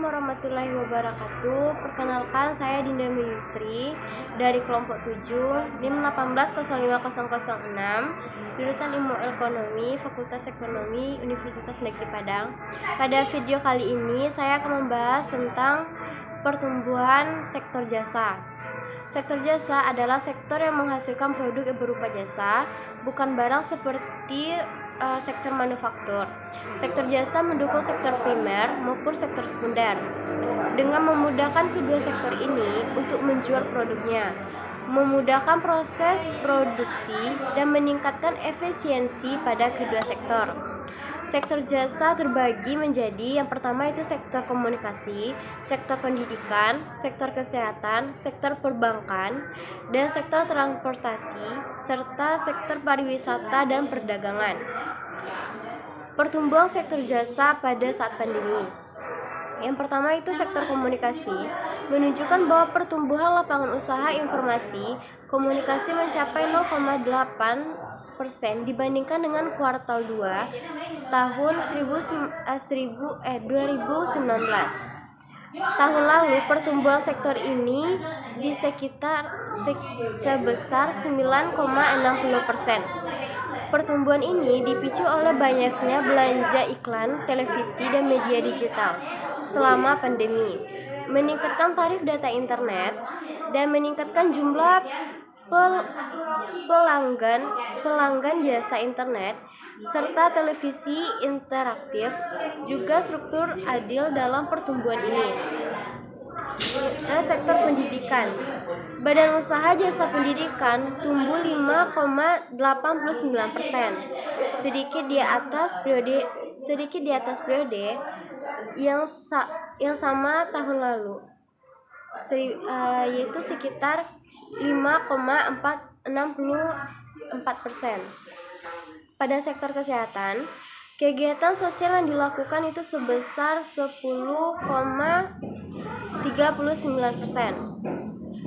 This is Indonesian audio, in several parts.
warahmatullahi wabarakatuh. Perkenalkan, saya Dinda Yusri dari kelompok 7 NIM 1805006, jurusan Ilmu Ekonomi, Fakultas Ekonomi, Universitas Negeri Padang. Pada video kali ini saya akan membahas tentang pertumbuhan sektor jasa. Sektor jasa adalah sektor yang menghasilkan produk yang berupa jasa, bukan barang seperti sektor manufaktur. Sektor jasa mendukung sektor primer maupun sektor sekunder dengan memudahkan kedua sektor ini untuk menjual produknya, memudahkan proses produksi dan meningkatkan efisiensi pada kedua sektor. Sektor jasa terbagi menjadi yang pertama itu sektor komunikasi, sektor pendidikan, sektor kesehatan, sektor perbankan, dan sektor transportasi, serta sektor pariwisata dan perdagangan. Pertumbuhan sektor jasa pada saat pandemi. Yang pertama itu sektor komunikasi, menunjukkan bahwa pertumbuhan lapangan usaha informasi komunikasi mencapai 0,8% dibandingkan dengan kuartal 2 tahun 2019. Tahun lalu pertumbuhan sektor ini di sekitar sebesar 9,60%. Pertumbuhan ini dipicu oleh banyaknya belanja iklan, televisi, dan media digital selama pandemi, meningkatkan tarif data internet, dan meningkatkan jumlah pelanggan jasa internet serta televisi interaktif. Juga struktur adil dalam pertumbuhan ini. Sektor pendidikan, badan usaha jasa pendidikan tumbuh 5,89%, sedikit di atas periode yang sama tahun lalu, yaitu sekitar 5,64%. Pada sektor kesehatan, kegiatan sosial yang dilakukan itu sebesar 10,39%.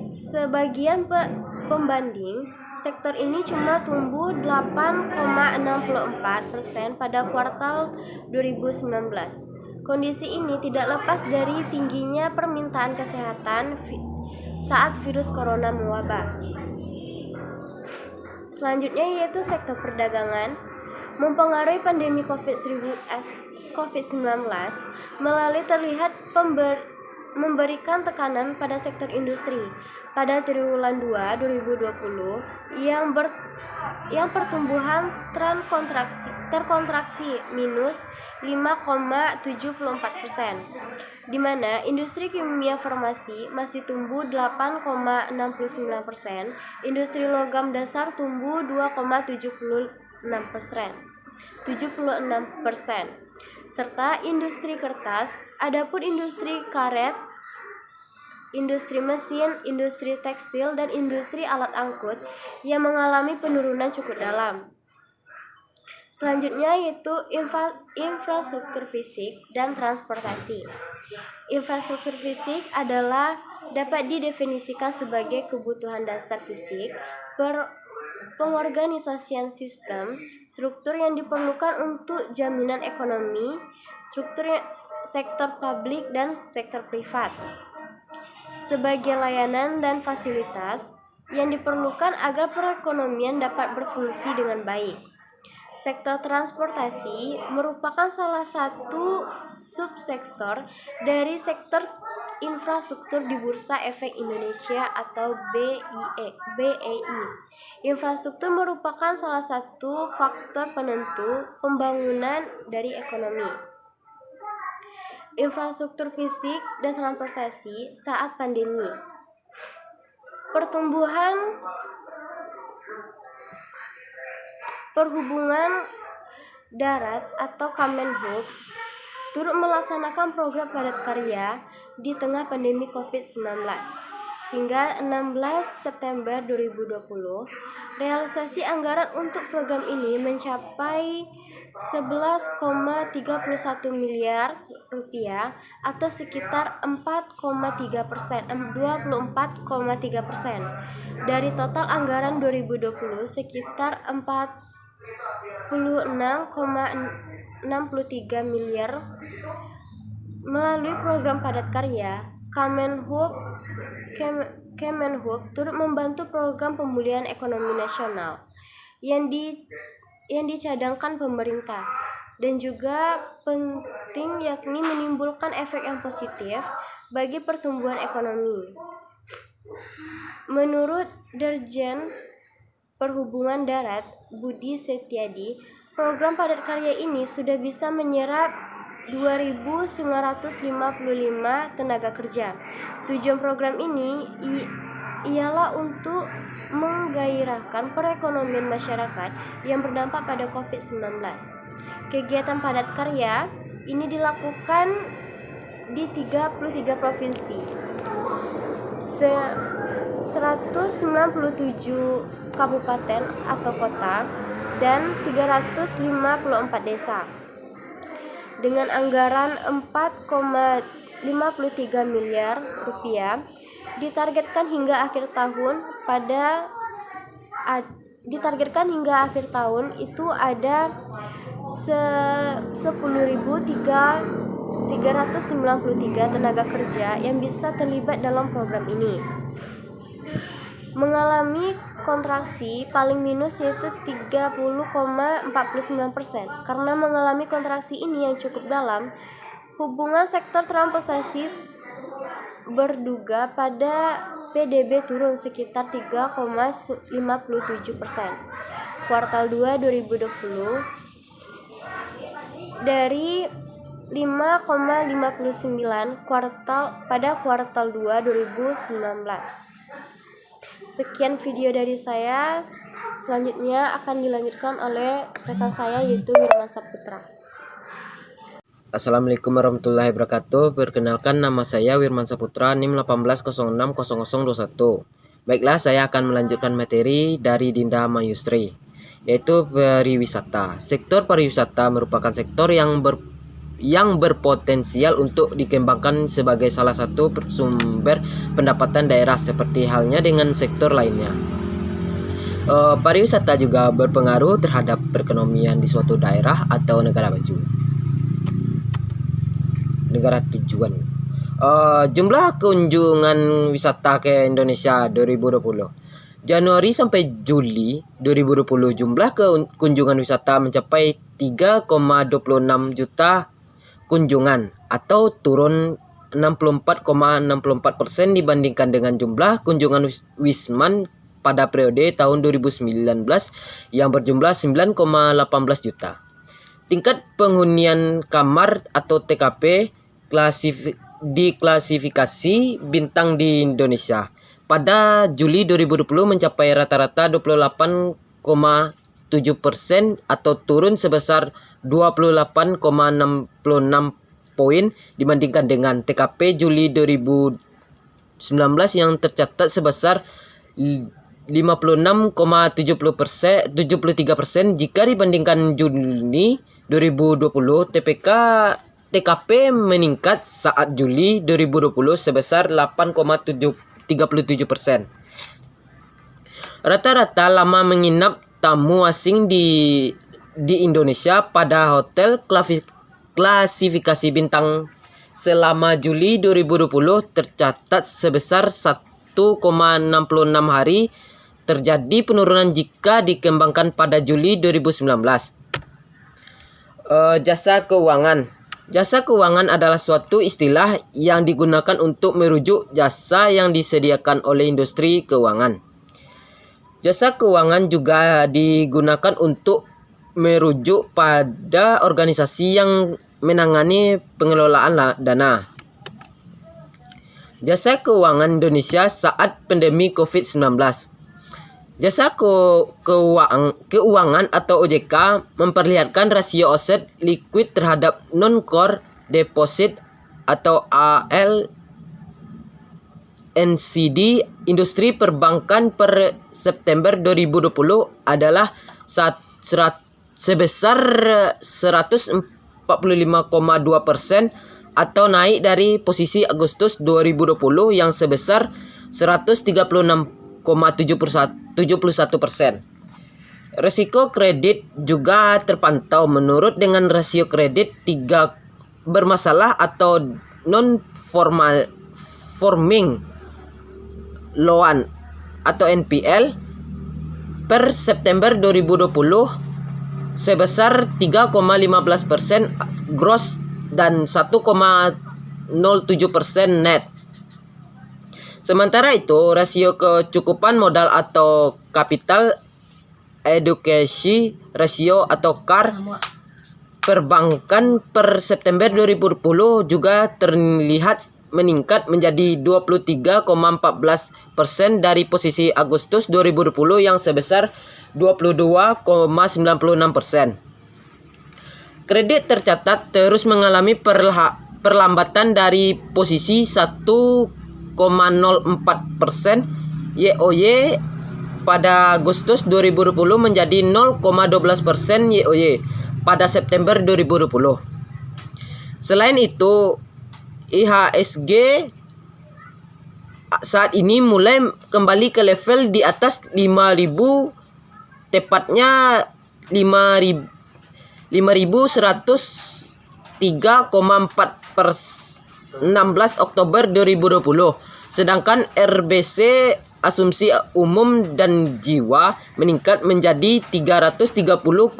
Sebagian pembanding, sektor ini cuma tumbuh 8,64% pada kuartal 2019. Kondisi ini tidak lepas dari tingginya permintaan kesehatan saat virus corona mewabah. Selanjutnya yaitu sektor perdagangan. Mempengaruhi pandemi COVID-19 melalui terlihat memberikan tekanan pada sektor industri pada triwulan 2 2020 yang pertumbuhan terkontraksi minus 5,74%, di mana industri kimia farmasi masih tumbuh 8,69%, industri logam dasar tumbuh 2,76%, serta industri kertas. Adapun industri karet, industri mesin, industri tekstil, dan industri alat angkut yang mengalami penurunan cukup dalam. Selanjutnya yaitu infrastruktur fisik dan transportasi. Infrastruktur fisik dapat didefinisikan sebagai kebutuhan dasar fisik, pengorganisasian sistem, struktur yang diperlukan untuk jaminan ekonomi, struktur sektor publik dan sektor privat, sebagai layanan dan fasilitas yang diperlukan agar perekonomian dapat berfungsi dengan baik. Sektor transportasi merupakan salah satu subsektor dari sektor infrastruktur di Bursa Efek Indonesia atau BEI. Infrastruktur merupakan salah satu faktor penentu pembangunan dari ekonomi. Infrastruktur fisik dan transportasi saat pandemi. Perhubungan Darat atau Kemenhub turut melaksanakan program padat karya di tengah pandemi COVID-19. Hingga 16 September 2020, realisasi anggaran untuk program ini mencapai 11,31 miliar rupiah atau sekitar 24,3%. Dari total anggaran 2020 sekitar 46,63 miliar Melalui program padat karya, Kemenhub turut membantu program pemulihan ekonomi nasional yang dicadangkan pemerintah, dan juga penting yakni menimbulkan efek yang positif bagi pertumbuhan ekonomi. Menurut Dirjen Perhubungan Darat Budi Setiadi, program padat karya ini sudah bisa menyerap 2.955 tenaga kerja. Tujuan program ini ialah untuk menggairahkan perekonomian masyarakat yang berdampak pada COVID-19. Kegiatan padat karya ini dilakukan di 33 provinsi, 197 kabupaten atau kota, dan 354 desa. Dengan anggaran 4,53 miliar rupiah, ditargetkan hingga akhir tahun itu ada 10.393 tenaga kerja yang bisa terlibat dalam program ini. Mengalami kontraksi paling minus yaitu 30,49%. Karena mengalami kontraksi ini yang cukup dalam, hubungan sektor transportasi berduga pada PDB turun sekitar 3,57%. Kuartal 2 2020 dari 5,59 pada kuartal 2 2019. Sekian video dari saya. Selanjutnya akan dilanjutkan oleh rekan saya yaitu Wirman Saputra. Assalamualaikum warahmatullahi wabarakatuh. Perkenalkan, nama saya Wirman Saputra, NIM 18060021. Baiklah, saya akan melanjutkan materi dari Dinda Mayustri, yaitu pariwisata. Sektor pariwisata merupakan sektor yang berpotensial untuk dikembangkan sebagai salah satu sumber pendapatan daerah seperti halnya dengan sektor lainnya. Pariwisata juga berpengaruh terhadap perekonomian di suatu daerah atau negara tujuan. Jumlah kunjungan wisata ke Indonesia 2020. Januari sampai Juli 2020 jumlah kunjungan wisata mencapai 3,26 juta kunjungan atau turun 64,64% dibandingkan dengan jumlah kunjungan Wisman pada periode tahun 2019 yang berjumlah 9,18 juta. Tingkat penghunian kamar atau TKP diklasifikasi bintang di Indonesia pada Juli 2020 mencapai rata-rata 28,7% atau turun sebesar 28,66 poin dibandingkan dengan TKP Juli 2019 yang tercatat sebesar 56,73%. Jika dibandingkan Juni 2020, TKP meningkat saat Juli 2020 sebesar 8,37%. Rata-rata lama menginap tamu asing di Indonesia pada hotel klasifikasi bintang selama Juli 2020 tercatat sebesar 1,66 hari. Terjadi penurunan jika dikembangkan pada Juli 2019. Jasa keuangan. Jasa keuangan adalah suatu istilah yang digunakan untuk merujuk jasa yang disediakan oleh industri keuangan. Jasa keuangan juga digunakan untuk merujuk pada organisasi yang menangani pengelolaan dana. Jasa keuangan Indonesia saat pandemi COVID-19. Jasa keuangan atau OJK memperlihatkan rasio aset liquid terhadap non-core deposit atau ALNCD industri perbankan per September 2020 adalah sebesar 145,2% atau naik dari posisi Agustus 2020 yang sebesar 136,71%. Risiko kredit juga terpantau menurun dengan rasio kredit 3,01 bermasalah atau non forming loan atau NPL per September 2020 sebesar 3,15% gross dan 1,07% net. Sementara itu, rasio kecukupan modal atau capital adequacy ratio atau CAR perbankan per September 2020 juga terlihat meningkat menjadi 23,14% dari posisi Agustus 2020 yang sebesar 22,96%. Kredit tercatat terus mengalami perlambatan dari posisi 1,04% YoY pada Agustus 2020 menjadi 0,12% YoY pada September 2020. Selain itu, IHSG saat ini mulai kembali ke level di atas 5.000, tepatnya 5.103,4 per 16 Oktober 2020. Sedangkan RBC asumsi umum dan jiwa meningkat menjadi 330,5%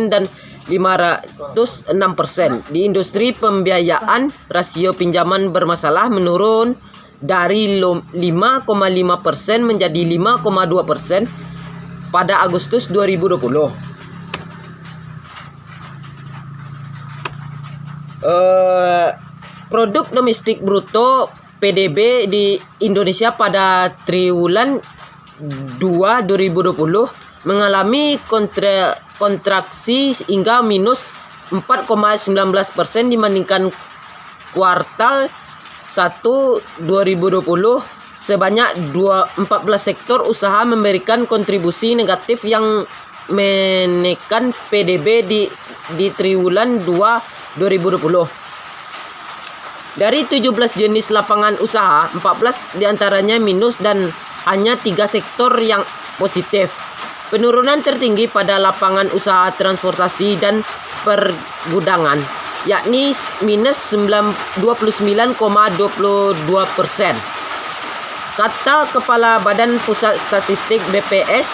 dan 506%. Di industri pembiayaan, rasio pinjaman bermasalah menurun dari 5,5% menjadi 5,2% pada Agustus 2020. Produk domestik bruto PDB di Indonesia pada triwulan 2 2020 mengalami kontraksi hingga minus 4,19% dibandingkan kuartal 1 2020. Sebanyak 14 sektor usaha memberikan kontribusi negatif yang menekan PDB di triwulan 2 2020. Dari 17 jenis lapangan usaha, 14 diantaranya minus dan hanya 3 sektor yang positif. Penurunan tertinggi pada lapangan usaha transportasi dan pergudangan, yakni minus 29,22%. Kata Kepala Badan Pusat Statistik BPS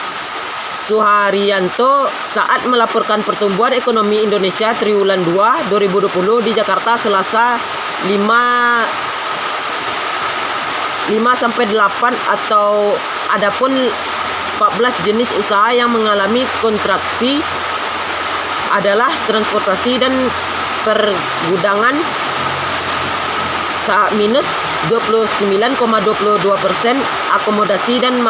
Suharyanto saat melaporkan pertumbuhan ekonomi Indonesia triwulan 2 2020 di Jakarta Selasa 5-8 atau adapun 14 jenis usaha yang mengalami kontraksi adalah transportasi dan pergudangan minus 29,22%, akomodasi dan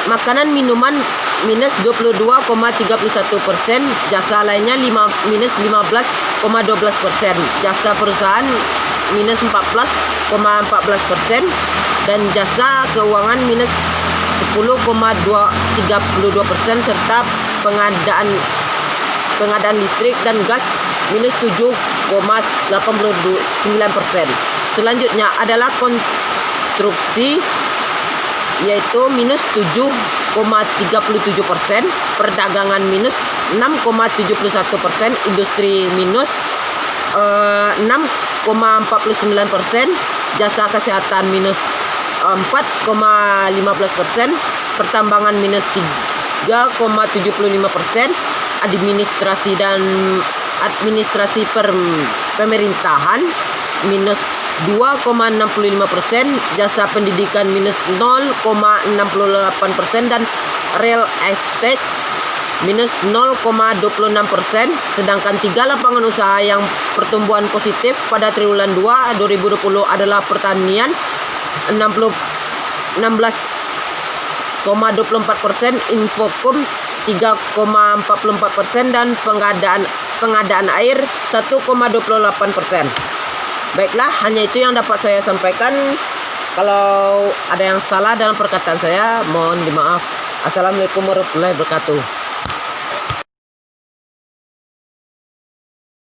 makanan minuman minus 22,31%, jasa lainnya minus 15,12%, jasa perusahaan minus 14,14% dan jasa keuangan minus 10,32% serta pengadaan listrik dan gas minus 7,89%. Selanjutnya adalah konstruksi yaitu minus 7,37%, perdagangan minus 6,71%, industri minus 6,49%, jasa kesehatan minus 4,15%, pertambangan minus 3,75%, administrasi pemerintahan minus 2,65%, jasa pendidikan minus 0,68% dan real estate minus 0,26%. Sedangkan 3 lapangan usaha yang pertumbuhan positif pada triwulan 2 2020 adalah pertanian 16,24%, Infocom 3,44% dan pengadaan air 1,28%. Baiklah, hanya itu yang dapat saya sampaikan. Kalau ada yang salah dalam perkataan saya, mohon dimaaf. Assalamualaikum warahmatullahi wabarakatuh.